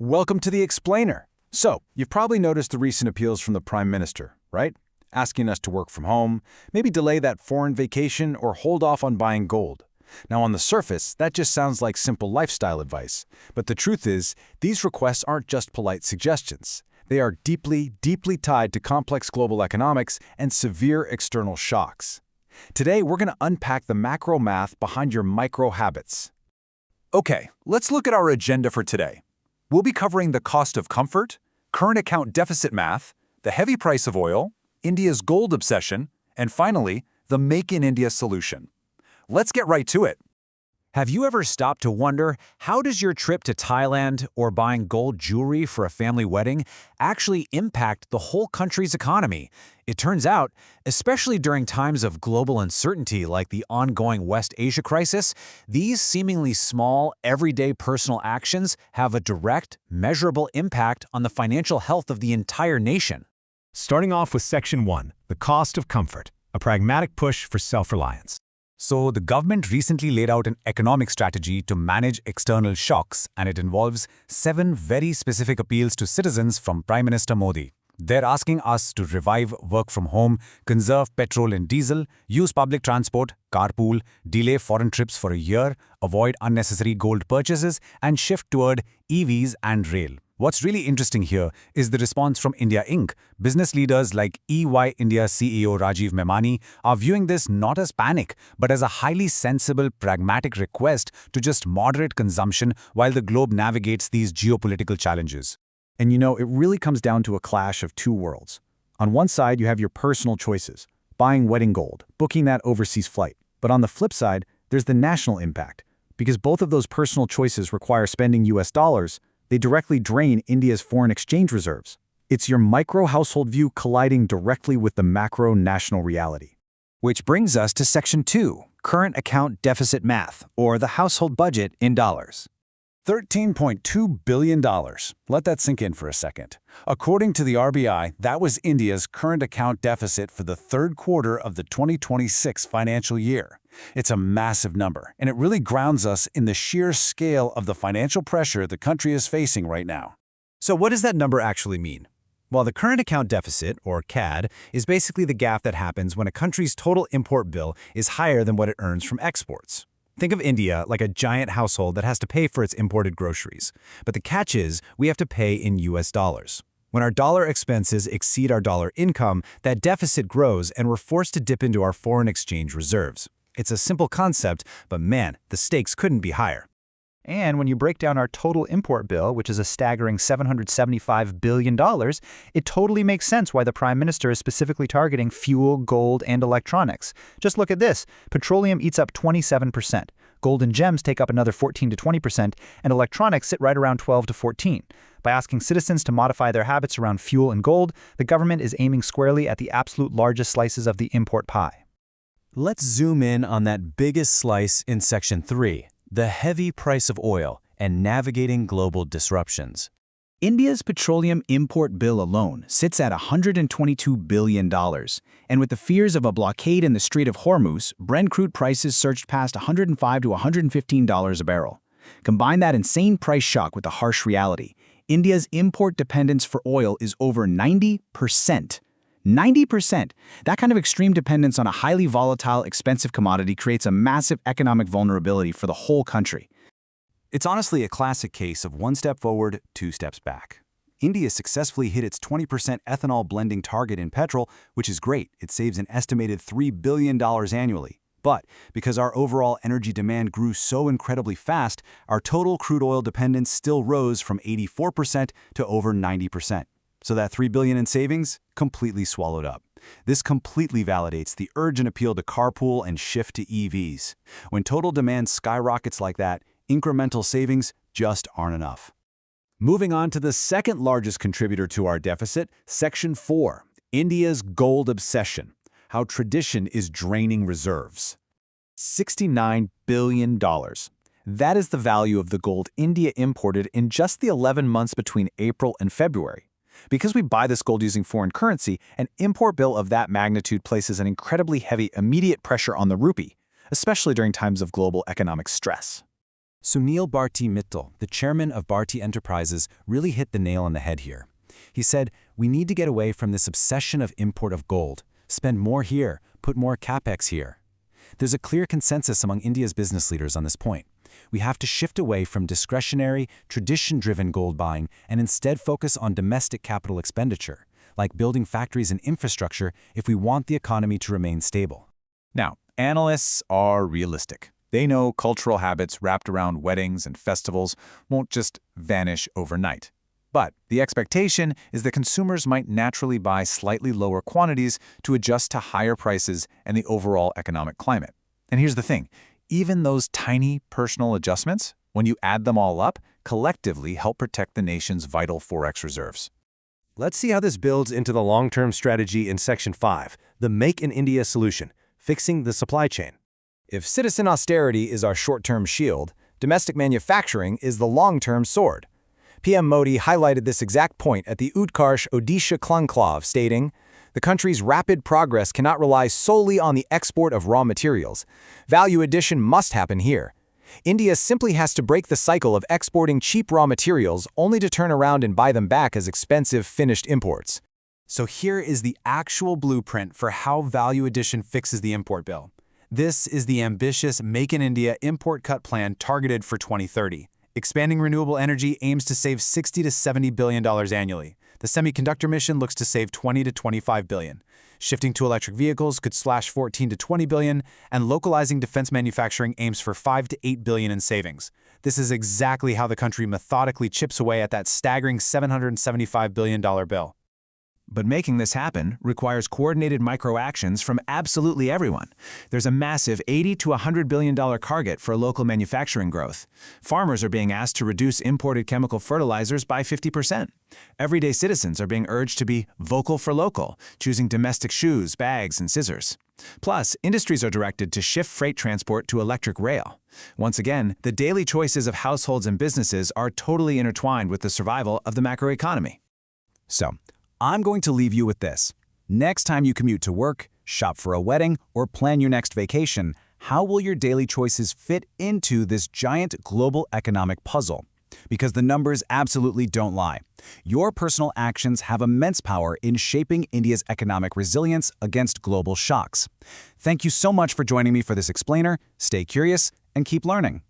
Welcome to the Explainer. So, you've probably noticed the recent appeals from the Prime Minister, right? Asking us to work from home, maybe delay that foreign vacation, or hold off on buying gold. Now, on the surface, that just sounds like simple lifestyle advice. But the truth is, these requests aren't just polite suggestions. They are deeply, deeply tied to complex global economics and severe external shocks. Today, we're going to unpack the macro math behind your micro habits. Okay, let's look at our agenda for today. We'll be covering the cost of comfort, current account deficit math, the heavy price of oil, India's gold obsession, and finally, the Make in India solution. Let's get right to it. Have you ever stopped to wonder, how does your trip to Thailand or buying gold jewelry for a family wedding actually impact the whole country's economy? It turns out, especially during times of global uncertainty like the ongoing West Asia crisis, these seemingly small, everyday personal actions have a direct, measurable impact on the financial health of the entire nation. Starting off with Section 1, the cost of comfort, a pragmatic push for self-reliance. So the government recently laid out an economic strategy to manage external shocks, and it involves 7 very specific appeals to citizens from Prime Minister Modi. They're asking us to revive work from home, conserve petrol and diesel, use public transport, carpool, delay foreign trips for a year, avoid unnecessary gold purchases, and shift toward EVs and rail. What's really interesting here is the response from India Inc. Business leaders like EY India CEO Rajiv Memani are viewing this not as panic, but as a highly sensible, pragmatic request to just moderate consumption while the globe navigates these geopolitical challenges. And you know, it really comes down to a clash of two worlds. On one side, you have your personal choices, buying wedding gold, booking that overseas flight. But on the flip side, there's the national impact. Because both of those personal choices require spending US dollars, they directly drain India's foreign exchange reserves. It's your micro-household view colliding directly with the macro-national reality. Which brings us to Section 2, current account deficit math, or the household budget in dollars. $13.2 billion. Let that sink in for a second. According to the RBI, that was India's current account deficit for the third quarter of the 2026 financial year. It's a massive number, and it really grounds us in the sheer scale of the financial pressure the country is facing right now. So what does that number actually mean? Well, the current account deficit, or CAD, is basically the gap that happens when a country's total import bill is higher than what it earns from exports. Think of India like a giant household that has to pay for its imported groceries. But the catch is, we have to pay in US dollars. When our dollar expenses exceed our dollar income, that deficit grows and we're forced to dip into our foreign exchange reserves. It's a simple concept, but man, the stakes couldn't be higher. And when you break down our total import bill, which is a staggering $775 billion, it totally makes sense why the Prime Minister is specifically targeting fuel, gold, and electronics. Just look at this. Petroleum eats up 27%. Gold and gems take up another 14 to 20%, and electronics sit right around 12 to 14. By asking citizens to modify their habits around fuel and gold, the government is aiming squarely at the absolute largest slices of the import pie. Let's zoom in on that biggest slice in Section 3. The heavy price of oil and navigating global disruptions. India's petroleum import bill alone sits at $122 billion, and with the fears of a blockade in the Strait of Hormuz, Brent crude prices surged past $105 to $115 a barrel. Combine that insane price shock with the harsh reality. India's import dependence for oil is over 90%. 90%. That kind of extreme dependence on a highly volatile, expensive commodity creates a massive economic vulnerability for the whole country. It's honestly a classic case of one step forward, two steps back. India successfully hit its 20% ethanol blending target in petrol, which is great. It saves an estimated $3 billion annually. But because our overall energy demand grew so incredibly fast, our total crude oil dependence still rose from 84% to over 90%. So that $3 billion in savings, completely swallowed up. This completely validates the urgent appeal to carpool and shift to EVs. When total demand skyrockets like that, incremental savings just aren't enough. Moving on to the second largest contributor to our deficit, Section 4, India's gold obsession, how tradition is draining reserves. $69 billion. That is the value of the gold India imported in just the 11 months between April and February. Because we buy this gold using foreign currency, an import bill of that magnitude places an incredibly heavy immediate pressure on the rupee, especially during times of global economic stress. Sunil Bharti Mittal, the chairman of Bharti Enterprises, really hit the nail on the head here. He said, we need to get away from this obsession of import of gold. Spend more here, put more capex here. There's a clear consensus among India's business leaders on this point. We have to shift away from discretionary, tradition-driven gold buying and instead focus on domestic capital expenditure, like building factories and infrastructure if we want the economy to remain stable. Now, analysts are realistic. They know cultural habits wrapped around weddings and festivals won't just vanish overnight. But the expectation is that consumers might naturally buy slightly lower quantities to adjust to higher prices and the overall economic climate. And here's the thing, even those tiny personal adjustments, when you add them all up, collectively help protect the nation's vital forex reserves. Let's see how this builds into the long-term strategy in Section 5, the Make in India solution, fixing the supply chain. If citizen austerity is our short-term shield, domestic manufacturing is the long-term sword. PM Modi highlighted this exact point at the Utkarsh Odisha Conclave, stating, "The country's rapid progress cannot rely solely on the export of raw materials. Value addition must happen here. India simply has to break the cycle of exporting cheap raw materials only to turn around and buy them back as expensive finished imports." So here is the actual blueprint for how value addition fixes the import bill. This is the ambitious Make in India import cut plan targeted for 2030. Expanding renewable energy aims to save $60 to $70 billion annually. The semiconductor mission looks to save $20 to $25 billion. Shifting to electric vehicles could slash $14 to $20 billion, and localizing defense manufacturing aims for $5 to $8 billion in savings. This is exactly how the country methodically chips away at that staggering $775 billion bill. But making this happen requires coordinated micro-actions from absolutely everyone. There's a massive $80 to $100 billion target for local manufacturing growth. Farmers are being asked to reduce imported chemical fertilizers by 50%. Everyday citizens are being urged to be vocal for local, choosing domestic shoes, bags, and scissors. Plus, industries are directed to shift freight transport to electric rail. Once again, the daily choices of households and businesses are totally intertwined with the survival of the macroeconomy. So, I'm going to leave you with this. Next time you commute to work, shop for a wedding, or plan your next vacation, how will your daily choices fit into this giant global economic puzzle? Because the numbers absolutely don't lie. Your personal actions have immense power in shaping India's economic resilience against global shocks. Thank you so much for joining me for this explainer. Stay curious and keep learning.